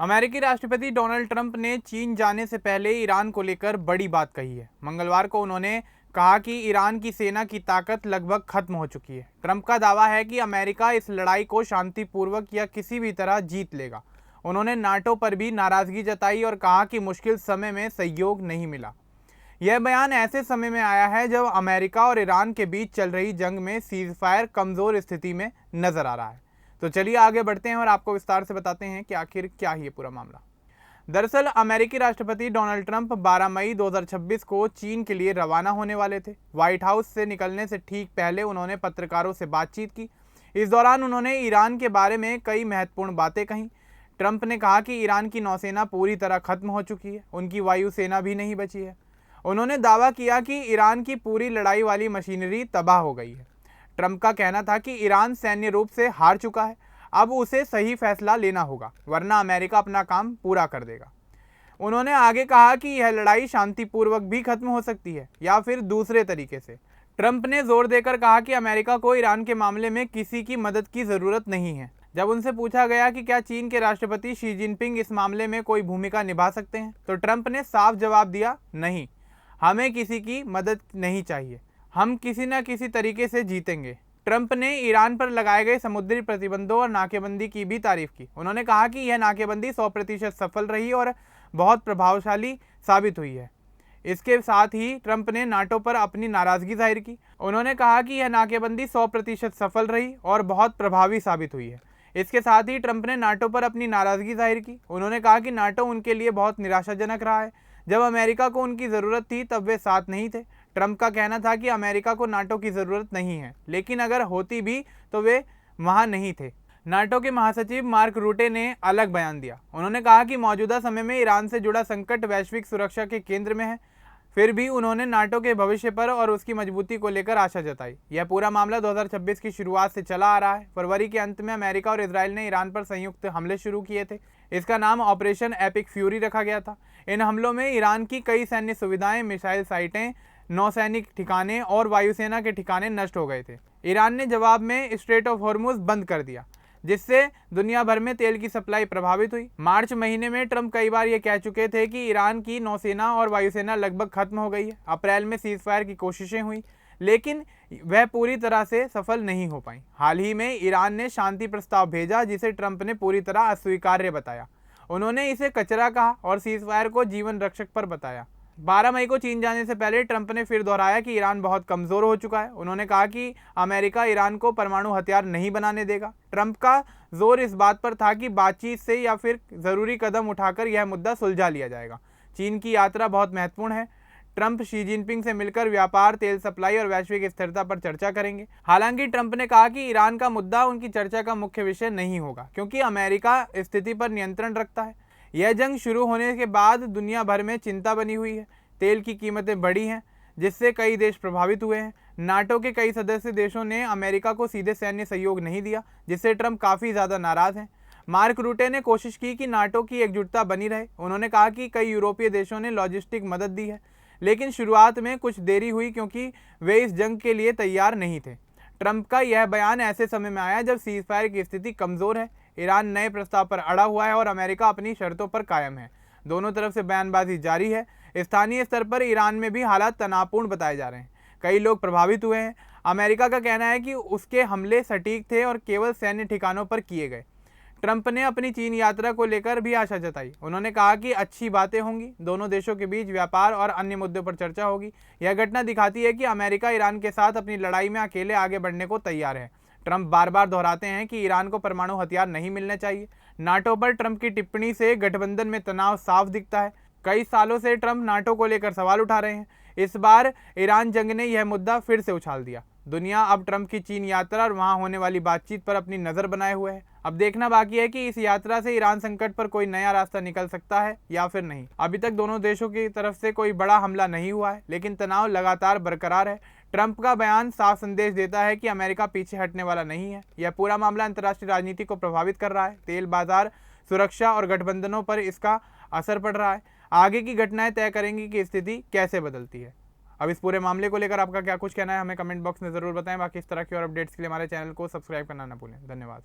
अमेरिकी राष्ट्रपति Donald Trump ने चीन जाने से पहले ईरान को लेकर बड़ी बात कही है। मंगलवार को उन्होंने कहा कि ईरान की सेना की ताकत लगभग खत्म हो चुकी है। ट्रंप का दावा है कि अमेरिका इस लड़ाई को शांतिपूर्वक या किसी भी तरह जीत लेगा। उन्होंने नाटो पर भी नाराजगी जताई और कहा कि मुश्किल समय में सहयोग नहीं मिला। यह बयान ऐसे समय में आया है जब अमेरिका और ईरान के बीच चल रही जंग में सीजफायर कमजोर स्थिति में नजर आ रहा है। तो चलिए आगे बढ़ते हैं और आपको विस्तार से बताते हैं कि आखिर क्या है ये पूरा मामला। दरअसल अमेरिकी राष्ट्रपति डोनाल्ड ट्रंप 12 मई 2026 को चीन के लिए रवाना होने वाले थे। व्हाइट हाउस से निकलने से ठीक पहले उन्होंने पत्रकारों से बातचीत की। इस दौरान उन्होंने ईरान के बारे में कई महत्वपूर्ण बातें कहीं। ट्रंप ने कहा कि ईरान की नौसेना पूरी तरह खत्म हो चुकी है, उनकी वायुसेना भी नहीं बची है। उन्होंने दावा किया कि ईरान की पूरी लड़ाई वाली मशीनरी तबाह हो गई है। ट्रंप का कहना था कि ईरान सैन्य रूप से हार चुका है, अब उसे सही फैसला लेना होगा, वरना अमेरिका अपना काम पूरा कर देगा। उन्होंने आगे कहा कि यह लड़ाई शांतिपूर्वक भी खत्म हो सकती है या फिर दूसरे तरीके से। ट्रंप ने जोर देकर कहा कि अमेरिका को ईरान के मामले में किसी की मदद की जरूरत नहीं है। जब उनसे पूछा गया कि क्या चीन के राष्ट्रपति शी जिनपिंग इस मामले में कोई भूमिका निभा सकते हैं, तो ट्रंप ने साफ जवाब दिया, नहीं, हमें किसी की मदद नहीं चाहिए, हम किसी न किसी तरीके से जीतेंगे। ट्रंप ने ईरान पर लगाए गए समुद्री प्रतिबंधों और नाकेबंदी की भी तारीफ की। उन्होंने कहा कि यह नाकेबंदी 100% सफल रही और बहुत प्रभावशाली साबित हुई है। इसके साथ ही ट्रंप ने नाटो पर अपनी नाराजगी जाहिर की। उन्होंने कहा कि यह नाकेबंदी 100% सफल रही और बहुत प्रभावी साबित हुई है। इसके साथ ही ट्रंप ने नाटो पर अपनी नाराजगी जाहिर की। उन्होंने कहा कि नाटो उनके लिए बहुत निराशाजनक रहा है। जब अमेरिका को उनकी ज़रूरत थी तब वे साथ नहीं थे। ट्रंप का कहना था कि अमेरिका को नाटो की ज़रूरत नहीं है, लेकिन अगर होती भी तो वे वहां नहीं थे। नाटो के महासचिव मार्क रूटे ने अलग बयान दिया। उन्होंने कहा कि मौजूदा समय में ईरान से जुड़ा संकट वैश्विक सुरक्षा के केंद्र में है। फिर भी उन्होंने नाटो के भविष्य पर और उसकी मजबूती को लेकर आशा जताई। यह पूरा मामला 2026 की शुरुआत से चला आ रहा है। फरवरी के अंत में अमेरिका और इजराइल ने ईरान पर संयुक्त हमले शुरू किए थे। इसका नाम ऑपरेशन एपिक फ्यूरी रखा गया था। इन हमलों में ईरान की कई सैन्य सुविधाएं, मिसाइल साइटें, नौसैनिक ठिकाने और वायुसेना के ठिकाने नष्ट हो गए थे। ईरान ने जवाब में स्ट्रेट ऑफ हॉर्मुज बंद कर दिया, जिससे दुनिया भर में तेल की सप्लाई प्रभावित हुई। मार्च महीने में ट्रंप कई बार ये कह चुके थे कि ईरान की नौसेना और वायुसेना लगभग खत्म हो गई है। अप्रैल में सीजफायर की कोशिशें हुई, लेकिन वह पूरी तरह से सफल नहीं हो पाई। हाल ही में ईरान ने शांति प्रस्ताव भेजा, जिसे ट्रंप ने पूरी तरह अस्वीकार्य बताया। उन्होंने इसे कचरा कहा और सीजफायर को जीवन रक्षक पर बताया। 12 मई को चीन जाने से पहले ट्रंप ने फिर दोहराया कि ईरान बहुत कमज़ोर हो चुका है। उन्होंने कहा कि अमेरिका ईरान को परमाणु हथियार नहीं बनाने देगा। ट्रंप का जोर इस बात पर था कि बातचीत से या फिर ज़रूरी कदम उठाकर यह मुद्दा सुलझा लिया जाएगा। चीन की यात्रा बहुत महत्वपूर्ण है। ट्रंप शी जिनपिंग से मिलकर व्यापार, तेल सप्लाई और वैश्विक स्थिरता पर चर्चा करेंगे। हालांकि ट्रंप ने कहा कि ईरान का मुद्दा उनकी चर्चा का मुख्य विषय नहीं होगा, क्योंकि अमेरिका स्थिति पर नियंत्रण रखता है। यह जंग शुरू होने के बाद दुनिया भर में चिंता बनी हुई है। तेल की कीमतें बढ़ी हैं, जिससे कई देश प्रभावित हुए हैं। नाटो के कई सदस्य देशों ने अमेरिका को सीधे सैन्य सहयोग नहीं दिया, जिससे ट्रंप काफ़ी ज़्यादा नाराज़ हैं। मार्क रूटे ने कोशिश की कि नाटो की एकजुटता बनी रहे। उन्होंने कहा कि कई यूरोपीय देशों ने लॉजिस्टिक मदद दी है, लेकिन शुरुआत में कुछ देरी हुई क्योंकि वे इस जंग के लिए तैयार नहीं थे। ट्रंप का यह बयान ऐसे समय में आया जब सीजफायर की स्थिति कमज़ोर है, ईरान नए प्रस्ताव पर अड़ा हुआ है और अमेरिका अपनी शर्तों पर कायम है। दोनों तरफ से बयानबाजी जारी है। स्थानीय स्तर पर ईरान में भी हालात तनावपूर्ण बताए जा रहे हैं। कई लोग प्रभावित हुए हैं। अमेरिका का कहना है कि उसके हमले सटीक थे और केवल सैन्य ठिकानों पर किए गए। ट्रंप ने अपनी चीन यात्रा को लेकर भी आशा जताई। उन्होंने कहा कि अच्छी बातें होंगी, दोनों देशों के बीच व्यापार और अन्य मुद्दों पर चर्चा होगी। यह घटना दिखाती है कि अमेरिका ईरान के साथ अपनी लड़ाई में अकेले आगे बढ़ने को तैयार है। ट्रंप बार बार दोहराते हैं कि ईरान को परमाणु हथियार नहीं मिलने चाहिए। नाटो पर ट्रंप की टिप्पणी से गठबंधन में तनाव साफ दिखता है। कई सालों से ट्रंप नाटो को लेकर सवाल उठा रहे हैं। इस बार ईरान जंग ने यह मुद्दा फिर से उछाल दिया। दुनिया अब ट्रंप की चीन यात्रा और वहां होने वाली बातचीत पर अपनी नज़र बनाए हुए है। अब देखना बाकी है कि इस यात्रा से ईरान संकट पर कोई नया रास्ता निकल सकता है या फिर नहीं। अभी तक दोनों देशों की तरफ से कोई बड़ा हमला नहीं हुआ है, लेकिन तनाव लगातार बरकरार है। ट्रंप का बयान साफ संदेश देता है कि अमेरिका पीछे हटने वाला नहीं है। यह पूरा मामला अंतर्राष्ट्रीय राजनीति को प्रभावित कर रहा है। तेल बाजार, सुरक्षा और गठबंधनों पर इसका असर पड़ रहा है। आगे की घटनाएं तय करेंगी कि स्थिति कैसे बदलती है। अब इस पूरे मामले को लेकर आपका क्या कुछ कहना है, हमें कमेंट बॉक्स में ज़रूर बताएं। बाकी इस तरह की और अपडेट्स के लिए हमारे चैनल को सब्सक्राइब करना ना भूलें। धन्यवाद।